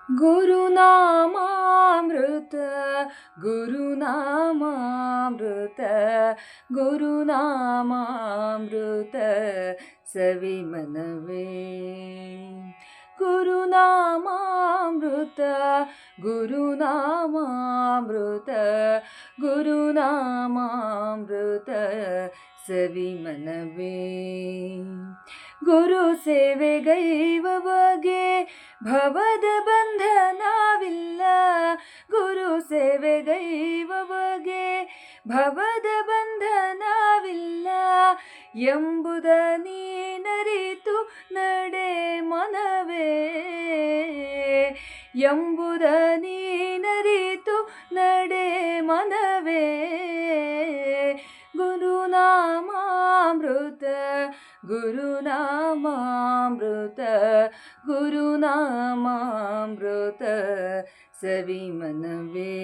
ಗುರುನಾಮಾಮೃತ ಗುರುನಾಮಾಮೃತ ಗುರುನಾಮಾಮೃತ ಸವಿಮನವೇ ಗುರುನಾಮಾಮೃತ ಗುರುನಾಮಾಮೃತ ಗುರುನಾಮಾಮೃತ ಸವಿಮನವೇ ಗುರು ಸೇವೆಗೈವ ಬಗೆ ಭವದ ಬಂಧನವಿಲ್ಲ ಗುರು ಸೇವೆಗೈವ ಬಗೆ ಭವದ ಬಂಧನವಿಲ್ಲ ಎಂಬುದ ನೀನರಿತು ನಡೆ ಮನವೇ ಎಂಬುದ ನೀನರಿತು ನಡೆ ಮನವೇ ಗುರುನಾಮಾಮೃತ ಗುರುನಾಮಾಮೃತ ಗುರುನಾಮಾಮೃತ ಸವಿಮನವೇ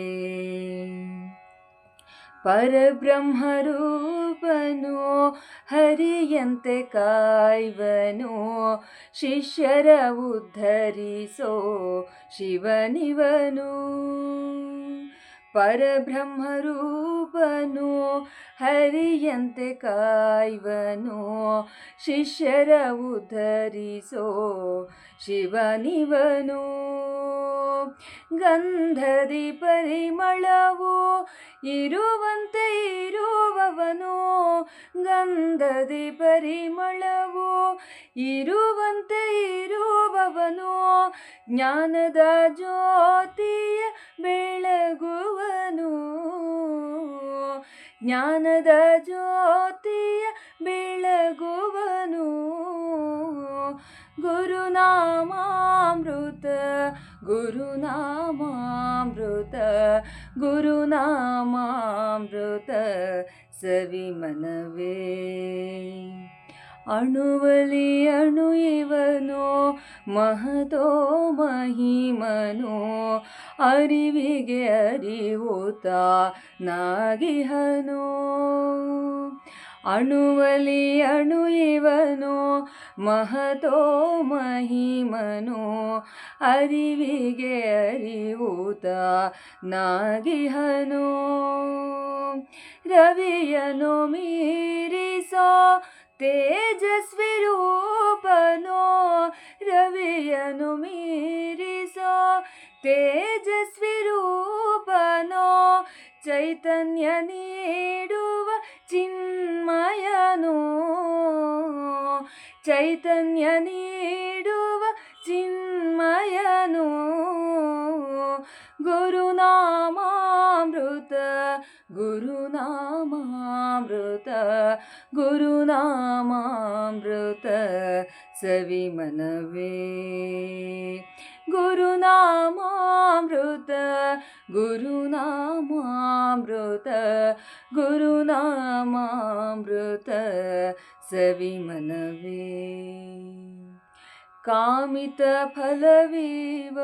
ಪರಬ್ರಹ್ಮರೂಪನು ಹರಿಯಂತೆ ಕಾಯ್ವನು ಶಿಷ್ಯರ ಉದ್ಧರಿಸೋ ಶಿವನಿವನು ಪರಬ್ರಹ್ಮರೂಪನು ಹರಿಯಂತೆ ಕಾಯ್ವನು ಶಿಷ್ಯರ ಉದ್ಧರಿಸೋ ಶಿವನಿವನು ಗಂಧದಿ ಪರಿಮಳವು ಇರುವಂತೆ ಇರುವವನು ಗಂಧದಿ ಪರಿಮಳವು ಇರುವಂತೆ ಇರುವವನು ಜ್ಞಾನದ ಜ್ಯೋತಿಯ ಬೆಳಗುವನು ಜ್ಞಾನದ ಜ್ಯೋತಿಯ ಬೆಳಗುವನು ಗುರುನಾಮಾಮೃತ ಗುರುನಾಮಾಮೃತ ಗುರುನಾಮಾಮೃತ ಸವಿಮನವೇ ಅಣುವಲಿ ಅಣು ಇವನು ಮಹತೋ ಮಹಿಮನು ಅರಿವಿಗೆ ಅರಿವುತ ನಾಗಿಹನು ಅಣುವಲಿ ಅಣು ಇವನು ಮಹತೋ ಮಹಿಮನು ಅರಿವಿಗೆ ಅರಿವುತ ನಾಗಿಹನು ರವಿಯನು ಮೀರಿಸೋ ತೇಜಸ್ವಿ ರೂಪನೋ ರವಿಯನು ಮೀರಿಸೋ ತೇಜಸ್ವಿ ರೂಪನೋ ಚೈತನ್ಯ ನೀಡುವ ಚಿನ್ಮಯನು ಚೈತನ್ಯ ನೀಡುವ ಚಿನ್ಮಯನು ಗುರುನಾಮಾಮೃತ ಗುರುನಾಮಾಮೃತ ಗುರುನಾಮಾಮೃತ ಸವಿಮನವೇ ಗುರುನಾಮಾಮೃತ ಗುರುನಾಮಾಮೃತ ಗುರುನಾಮಾಮೃತ ಸವಿಮನವೇ ಕಾಮಿತ ಫಲವೀವ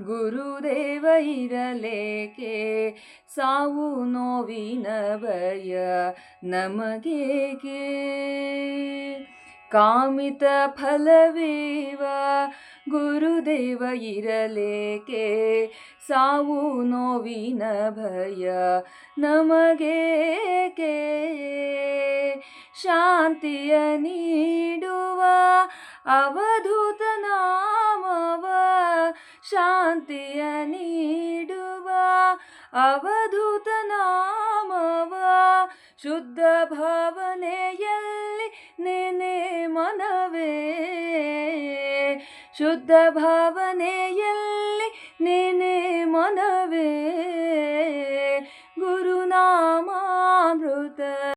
ಗುರುದೇವ ಇರಲೇಕೆ ಸಾವು ನೋವಿನ ಭಯ ನಮಗೇಕೆ ಕಾಮಿತ ಫಲವೀವ ಗುರುದೇವ ಇರಲೇಕೆ ಸಾವು ನೋವಿನ ಭಯ ನಮಗೇಕೆ ಶಾಂತಿಯ ನೀಡುವ ಅವಧೂತ ನಾಮವ ಶಾಂತಿಯ ನೀಡುವ ಅವಧೂತ ನಾಮವ ಶುದ್ಧ ಭಾವನೆಯಲ್ಲಿ ನೆನೆ ಮನವೇ ಶುದ್ಧ ಭಾವನೆಯಲ್ಲಿ